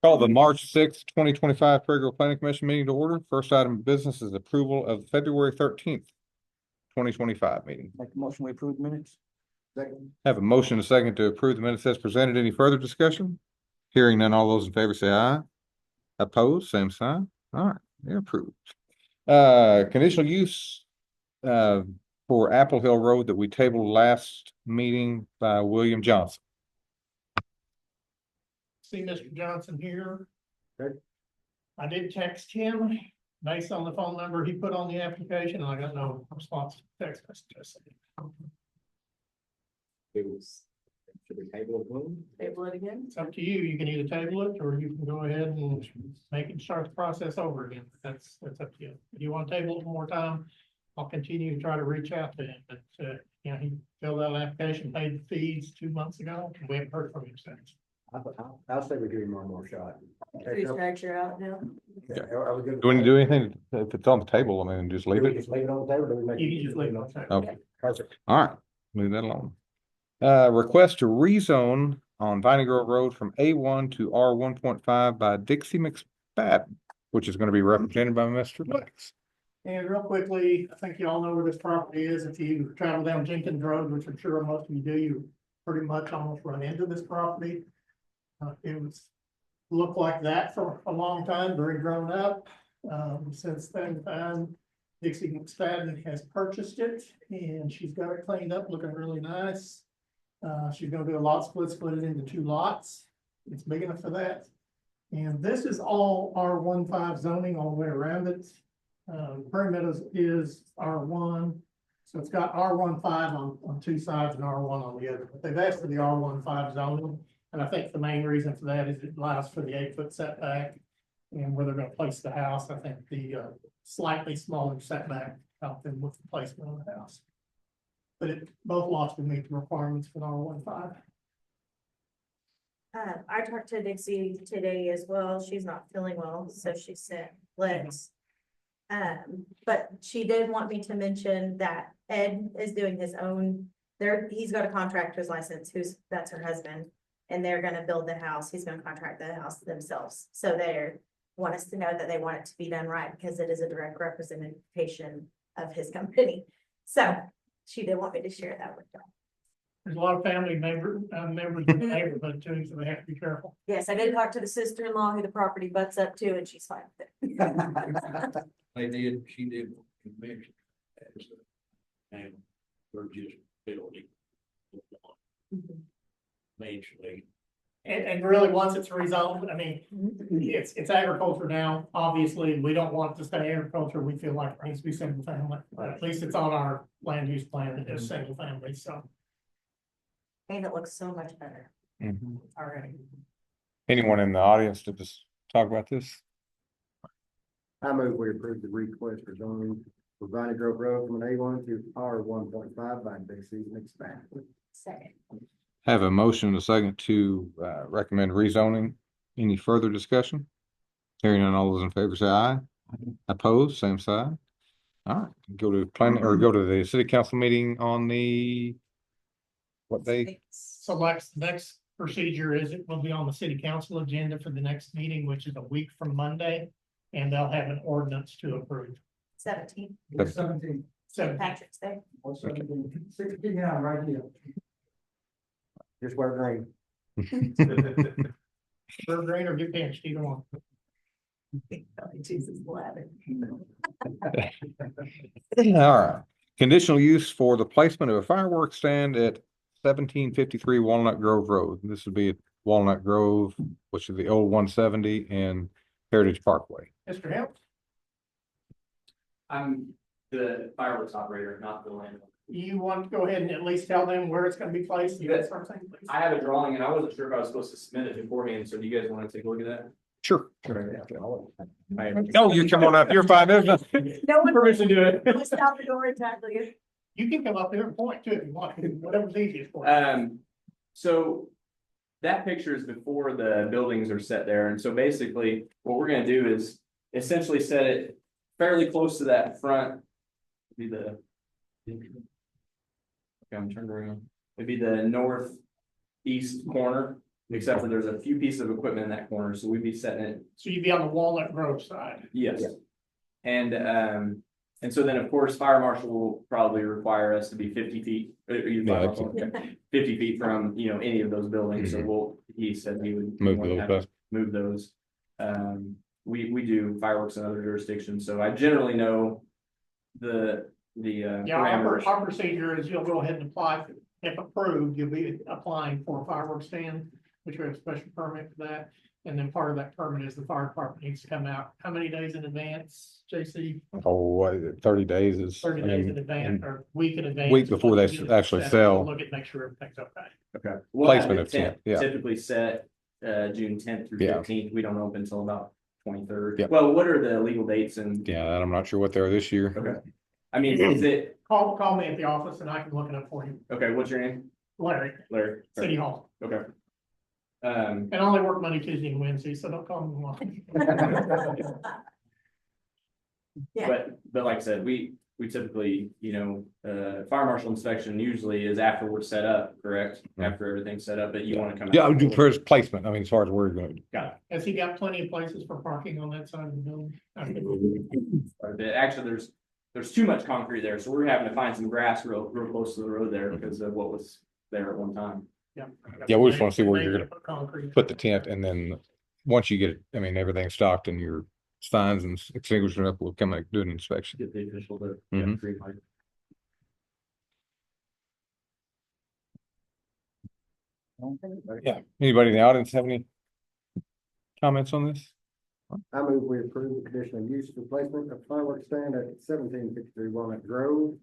Call the March 6th, 2025 Prairie Planning Commission meeting to order. First item of business is approval of February 13th, 2025 meeting. Make a motion, we approve the minutes. Second. Have a motion and a second to approve the minutes as presented. Any further discussion? Hearing none, all those in favor say aye. Opposed, same sign. All right, they're approved. Conditional use for Apple Hill Road that we tabled last meeting by William Johnson. See Mr. Johnson here. Okay. I did text him based on the phone number he put on the application, and I got no response to the text message. Should we table it? Table it again? It's up to you. You can either table it or you can go ahead and make it start the process over again. That's up to you. If you want to table it one more time, I'll continue to try to reach out to him. But you know, he filled out an application, paid the fees 2 months ago, and we haven't heard from him since. I'll say we give him one more shot. Please structure out now. Do we need to do anything if it's on the table? I mean, just leave Do we it. just leave it on the table, or do we make? You can just leave it on the table. Okay, Perfect. all right, move that along. Request to rezone on Viney Grove Road from A1 to R1.5 by Dixie McSpadden, which is going to be represented by Mr. Lex. And real quickly, I think you all know where this property is. If you travel down Jenkins Road, which I'm sure most of you do, you pretty much almost run into this property. It was looked like that for a long time, very grown up. Since then, Dixie McSpadden has purchased it and she's got it cleaned up, looking really nice. She's gonna do a lot split it into 2 lots. It's big enough for that. And this is all R15 zoning all the way around it. Prairie Meadows is R1. So it's got R15 on 2 sides and R1 on the other. But they've asked for the R15 zoning. And I think the main reason for that is it allows for the 8-foot setback. And where they're gonna place the house, I think the slightly smaller setback helped them with the placement of the house. But both lots will meet the requirements for the R15. I talked to Dixie today as well. She's not feeling well, so she sent Lex. But she did want me to mention that Ed is doing his own, he's got a contractor's license, that's her husband. And they're gonna build the house. He's gonna contract the house themselves. So they want us to know that they want it to be done right because it is a direct representation of his company. So she did want me to share that with y'all. There's a lot of family members in the neighborhood too, so they have to be careful. Yes, I did talk to the sister-in-law who the property butts up to, and she's fine with it. She did convention as and we're just building. Eventually. And really, once it's rezoned, I mean, it's agriculture now. Obviously, we don't want it to stay agriculture. We feel like it needs to be single family. At least it's on our land use plan. It is single family, so. And it looks so much better already. Anyone in the audience to just talk about this? I move we approve the request for zoning for Viney Grove Road from an A1 to R1.5 by Dixie McSpadden. Second. Have a motion and a second to recommend rezoning. Any further discussion? Hearing none, all those in favor say aye. Opposed, same side. All right, go to planning or go to the city council meeting on the what day? So next procedure is it will be on the city council agenda for the next meeting, which is a week from Monday. And they'll have an ordinance to approve. 17. 17. Patrick's Day. 16 right here. Just wear green. Wear green or get pinched, either one. Jesus, laughing. All right. Conditional use for the placement of a fireworks stand at 1753 Walnut Grove Road. This would be at Walnut Grove, which is the old 170 and Heritage Parkway. Mr. Helms, I'm the fireworks operator, not the landlord. you want to go ahead and at least tell them where it's gonna be placed? You got something, please? I have a drawing and I wasn't sure if I was supposed to submit it beforehand, so do you guys want to take a look at that? Sure. Oh, you come on up. You're fine. There's nothing. No one Permission to do it. will stop the door and tackle you. You can come up there and point too if you want, whatever's easiest for you. So that picture is before the buildings are set there, and so basically what we're gonna do is essentially set it fairly close to that front. Be the okay, I'm turned around. It'd be the northeast corner Except for there's a few pieces of equipment in that corner, so we'd be setting it, So you'd be on the Walnut Grove side. yes. Yeah. And so then, of course, fire marshal will probably require us to be 50 feet. You Yeah, fire marshal? Okay. 50 feet from, any of those buildings, so he said he would. Move want to those have back. us Move those. We do fireworks in other jurisdictions, so I generally know the Yeah, parameters. our procedure is you'll go ahead and apply, if approved, you'll be applying for a fireworks stand, which we have a special permit for that. And then part of that permit is the fire department needs to come out. How many days in advance, JC? Oh, what, 30 days is. 30 I days mean, in advance and or week in advance. Week before Once they you get it actually set, sell. Look at, make sure everything's okay. Okay. We'll have Placement it of tent, yeah. Typically set, June 10th through Yeah. 15th. We don't open until about 23rd. Yep. Well, what are the legal dates and? Yeah, and I'm not sure what they are this year. Okay. I mean, is it, Call me at the office and I can look it up for you. okay, what's your name? Larry, Larry. City Hall. Okay. And I only work Monday, Tuesday and Wednesday, so don't call me tomorrow. Yeah. But like I said, we typically, fire marshal inspection usually is after we're set up, correct? Mhm. After everything's set up, but you want to come. Yeah, out I would do before. first placement. I mean, as far as where you're going. Got Has he got plenty of places for parking on that side of the building? it. Quite a bit. Actually, there's too much concrete there, so we're having to find some grass real close to the road there because of what was there at one time. Yeah, we just wanna see where you're gonna Put concrete. Put the tent and then once you get it, I mean, everything's stocked and your signs and extinguishers up, we'll come and do an inspection. Get the official to. Mhm. green light. Yeah. Anybody in the audience have any comments on this? I move we approve the conditional use replacement of fireworks stand at 1753 Walnut Grove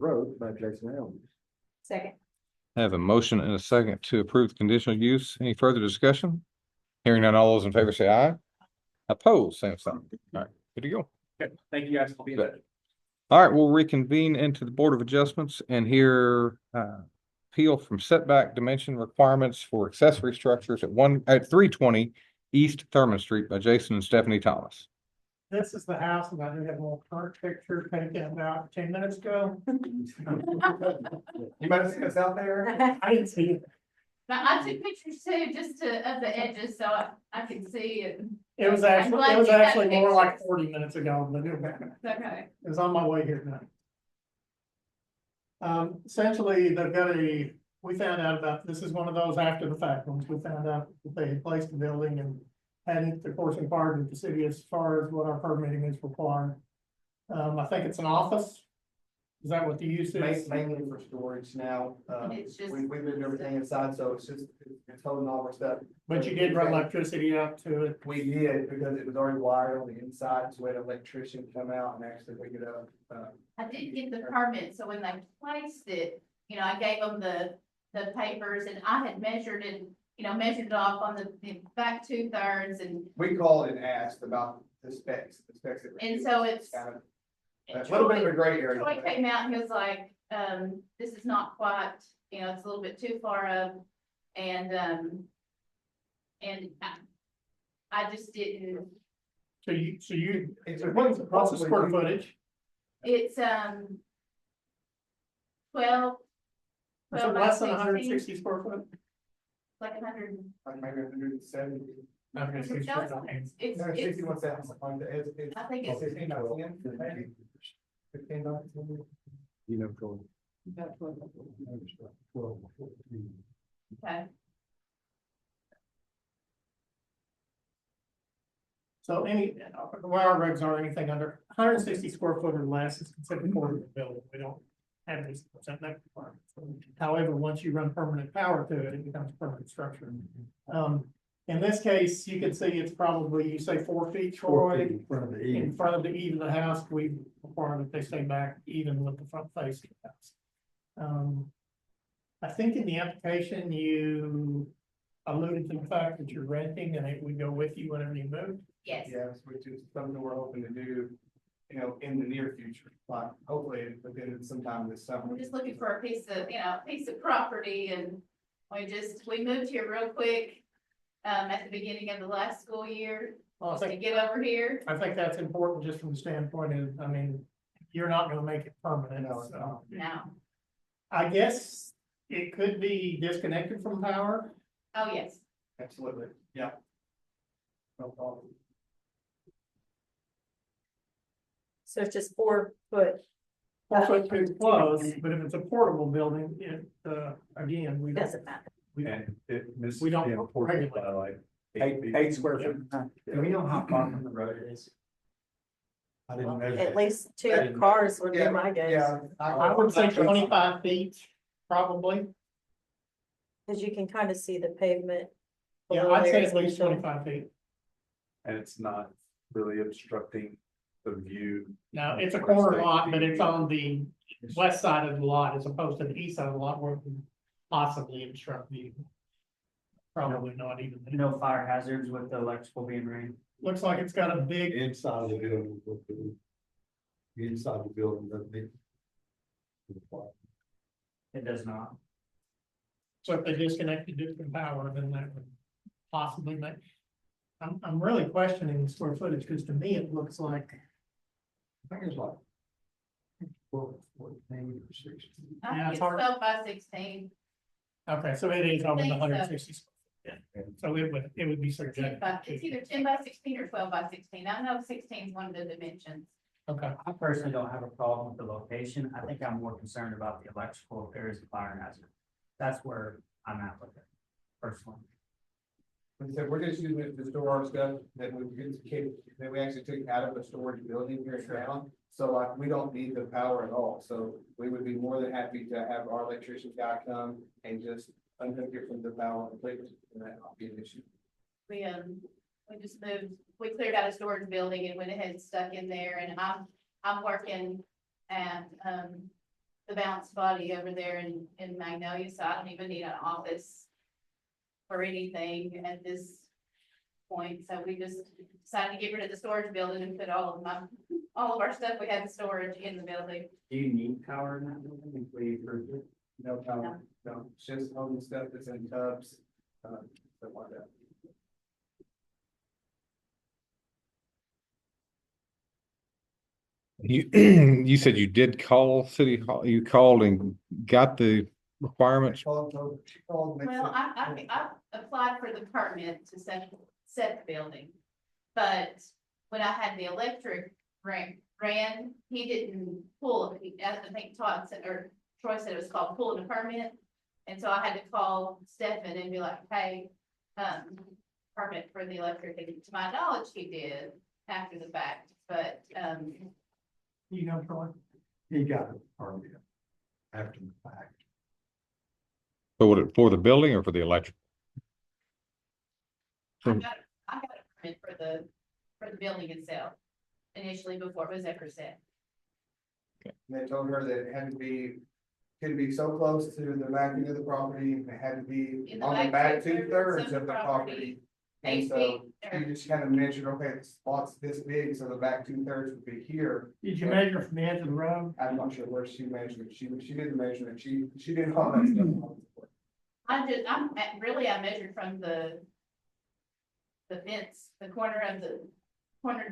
Road by Jason Elms. Second. I have a motion and a second to approve the conditional use. Any further discussion? Hearing none, all those in favor say aye. Opposed, same sign. All right, good to go. Okay, thank you guys. I'll be in touch. All right, we'll reconvene into the Board of Adjustments and hear appeal from setback dimension requirements for accessory structures at 320 East Thurman Street by Jason and Stephanie Thomas. This is the house, and I do have a little current picture taken about 10 minutes ago. You might have seen us out there. I didn't see it. Now, I took pictures too, just of the edges, so I could see it. It was I'm glad actually you got more like pictures. 40 minutes ago, but Okay. it was on my way here tonight. Essentially, we found out about, this is one of those after the fact ones, we found out that they had placed the building and hadn't, of course, inquired with the city as far as what our permitting is required. I think it's an office. Is that what the use is? Mainly for storage now. It's just- We moved everything inside, so it's holding all our stuff. But you did run electricity out to it. We did, because it was already wired on the inside, so we had an electrician come out and actually pick it up. I did get the permit, so when they placed it, I gave them the papers and I had measured it, measured it off on the back 2/3 and. We called and asked about the specs. that we And use. so it's- Kind of a little bit of a gray area. Troy came out and he was like, this is not quite, it's a little bit too far up. And I just didn't, So you, It's what's the square footage? it's, 12. Is it 12 by less than 16, hundred and sixty square foot? Like 100. Like maybe 170. No, it's, it's, No, it's, 61 cents, something like that. It's I think it's, 15 by 10, maybe. 15 by 10. You know, Troy. okay. So where our regs are, anything under 160 square foot or less is considered part of the building. We don't have any percent that requirement. However, once you run permanent power to it, it becomes a permanent structure. In this case, you can see it's probably, you say 4 feet, Troy, In front of the in front of the even of the house. We require that they stay back even with the front face of the house. I think in the application, you alluded to the fact that you're renting and it would go with you whenever you move. Yes. Yes, which is something we're hoping to do, in the near future, like hopefully within sometime this summer. We're just looking for a piece of property and we moved here real quick. At the beginning of the last school year, Well, I just to think, get over here. I think that's important just from the standpoint of, I mean, you're not gonna make it permanent. No, it's so. not. Now, I guess it could be disconnected from power. Oh, yes. Absolutely, yeah. No problem. So it's just 4 foot. 4 foot too close, but if it's a portable building, it, again, we don't. Doesn't matter. And it misses We don't the important regulate. by like. Eight square feet. Do we know how far from the road it is? I didn't measure. At it. least 2 cars would be my guess, Yeah. I would say 25 feet, probably. cause you can kind of see the pavement. Yeah, below I'd there, say at least especially. 25 feet. And it's not really obstructing the view. Now, it's a corner lot, but it's on the west side of the lot as opposed to the east side of the lot where it can possibly obstruct view. Probably not even. No fire hazards with the electrical being ran. Looks like it's got a big, Inside of the building. Inside the building doesn't need. It does not. so if they disconnected it from power, then that would possibly make. I'm really questioning the square footage, because to me, it looks like, I think it's like. 14 or 16. I Yeah, think it's it's hard. 12 by 16. okay, so it is over the think so. 160. Yeah, so it would be 10 subject. by- It's either 10 by 16 or 12 by 16. I know 16 is one of the dimensions. Okay, I personally don't have a problem with the location. I think I'm more concerned about the electrical if there is a fire hazard. That's where I'm at with it, personally. Like I said, we're just using it to store our stuff that that we actually took out of the storage building here in town. So like, we don't need the power at all, so we would be more than happy to have our electrician guy come and just unhook it from the power completely, and that not be an issue. We just moved, we cleared out a storage building and went ahead and stuck in there, and I'm working at, the bounce body over there in Magnolia, so I don't even need an office or anything at this point, so we just decided to get rid of the storage building and put all of our stuff we had in storage in the building. Do you need power in that building before you approve it? No power, no, it's just holding stuff that's in tubs, stuff like that. You, you said you did call City Hall, you called and got the requirements? She called, and they Well, said- I applied for the permit to set the building, but when I had the electric ran, he didn't pull it. I think Todd said, or Troy said it was called pulling a permit. And so I had to call Stefan and be like, hey, permit for the electric, and to my knowledge, he did after the fact, but, you know, Troy. He got it permit after the fact. For the building or for the electric? I got a permit for the building itself initially before it was ever set. And they told her that it had to be, couldn't be so close to the back end of the property, it had to be In the on the back back two-thirds 2/3 of the property. And 8 so feet, you or just kind of measured, okay, the spot's this big, so the back 2/3 would be here. Did you measure from the edge of the road? I'm not sure where she measured, she didn't measure it, she did all that stuff. I measured from the fence, the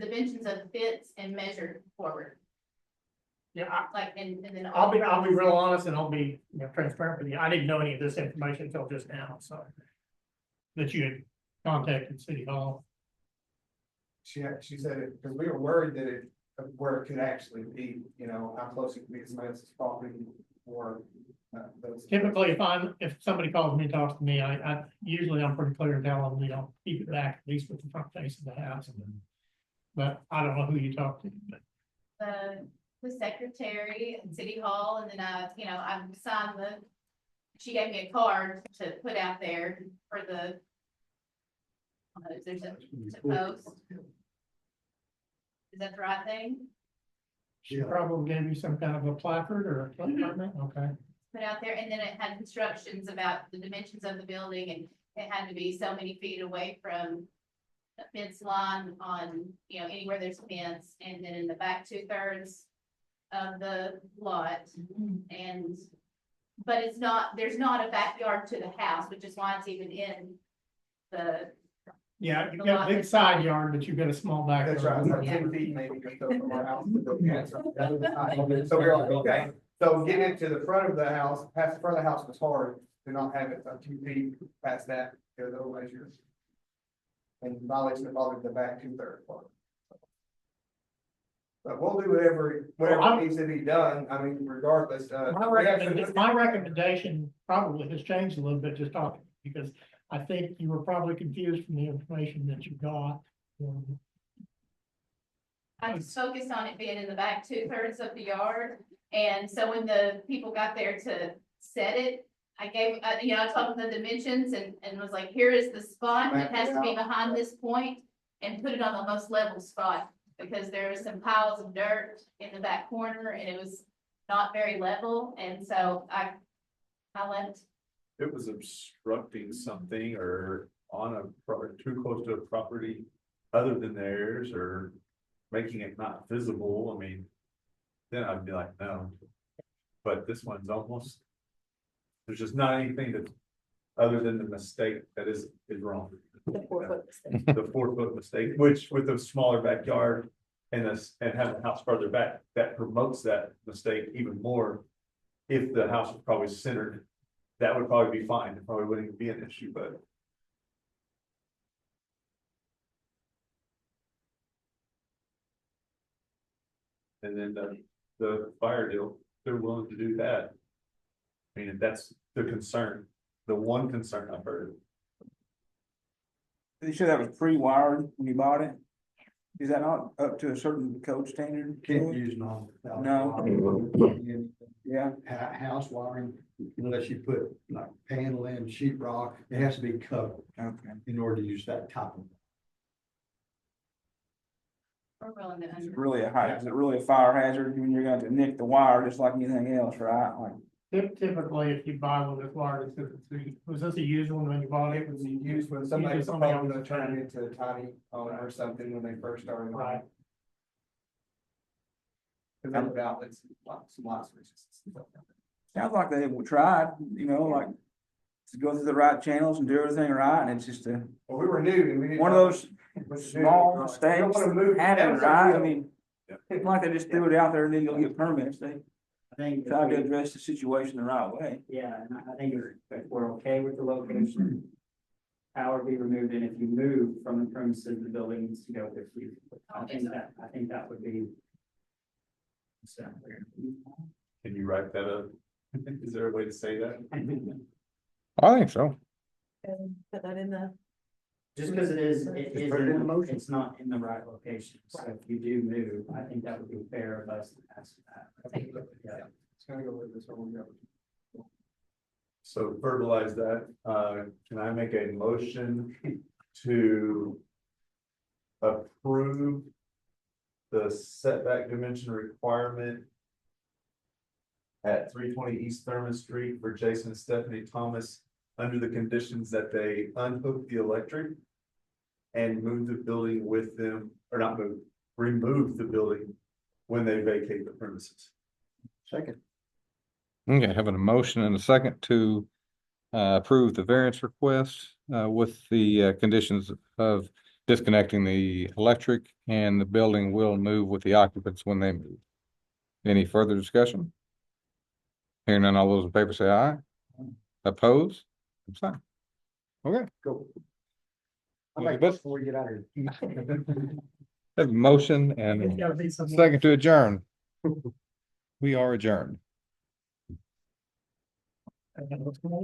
dimensions of the fence and measured forward, Yeah, like, and then. I'll be real honest and I'll be, transparent with you. I didn't know any of this information until just now, so. That you had contacted City Hall. She said it, because we were worried that it, where it could actually be, how close it could be to somebody else's property or those. Typically, if somebody calls me and talks to me, usually I'm pretty clear and tell them, keep it back at least with the front face of the house. But I don't know who you talk to, but The secretary at City Hall, and then I signed she gave me a card to put out there for the. There's a post. Is that the right thing? she probably gave you some kind of a placard or a placard, okay. Put out there, and then it had instructions about the dimensions of the building, and it had to be so many feet away from a fence line on, anywhere there's a fence, and then in the back 2/3 of the lot, and, but there's not a backyard to the house, which is why it's even in the, Yeah, you've got a big side yard, but you've got a small back. That's right, yard. about 10 feet maybe just go from our house to the fence. So we're like, okay, so getting it to the front of the house, past the front of the house was hard, to not have it a few feet past that, because otherwise you're in violation of all of the back 2/3 part. But we'll do whatever needs to be done, I mean, regardless, My recommendation probably has changed a little bit just talking, because I think you were probably confused from the information that you got. I just focused on it being in the back 2/3 of the yard. And so when the people got there to set it, I gave, I told them the dimensions and was like, here is the spot. It has to be behind this point and put it on the most level spot. Because there was some piles of dirt in the back corner and it was not very level. And so I left. It was obstructing something or too close to a property other than theirs or making it not visible, I mean, then I'd be like, no. But this one's almost, there's just not anything that, other than the mistake that is wrong. The 4-foot mistake. The 4-foot mistake, which with a smaller backyard and having the house further back, that promotes that mistake even more. If the house was probably centered, that would probably be fine, it probably wouldn't even be an issue, but. And then the fire deal, they're willing to do that. I mean, that's the concern, the one concern I've heard. They said that was pre-wired when you bought it? Is that not up to a certain code standard? Can't use non. No. Yeah, House wiring, unless you put like panel in, sheet rock, it has to be covered okay. in order to use that type of. We're willing to Is under. it really is it really a fire hazard when you're going to nick the wire just like anything else, right? Like, Typically, if you buy one that's wired, was this a used one when you bought it? It was used when somebody was Somebody probably else. gonna turn it into a tiny home or something when they first started. Right. Cause that was outlets, some light switches. sounds like they tried, like to go through the right channels and do everything right, and it's just Well, we were new and we didn't. one of those was small new. mistakes. We don't wanna move- Happen, that was a right? I real- mean, it's like they just threw it out there and then you'll get permits. They I think, tried to address the situation the right way. yeah, and I think if we're okay with the location, power be removed, and if you move from the premises, the building needs to go 50 feet. I think that would be. So, Can you write that up? Is there a way to say that? I think so. And put that in the, just because it is Just put it in the motion. it's not in the right location, so if you do move, I think that would be fair of us to ask that. Yeah. It's gonna go with this one. Yeah. So verbalize that, can I make a motion to approve the setback dimension requirement at 320 East Thurman Street for Jason and Stephanie Thomas under the conditions that they unhook the electric and move the building with them, or not move, remove the building when they vacate the premises. Second. Okay, having a motion and a second to approve the variance request with the conditions of disconnecting the electric and the building will move with the occupants when they move. Any further discussion? Hearing none, all those in favor say aye. Oppose? Abstain. Okay. Go. I Well, make but- this before we get out of here. Have a motion It's and gotta be some. second to adjourn. We are adjourned.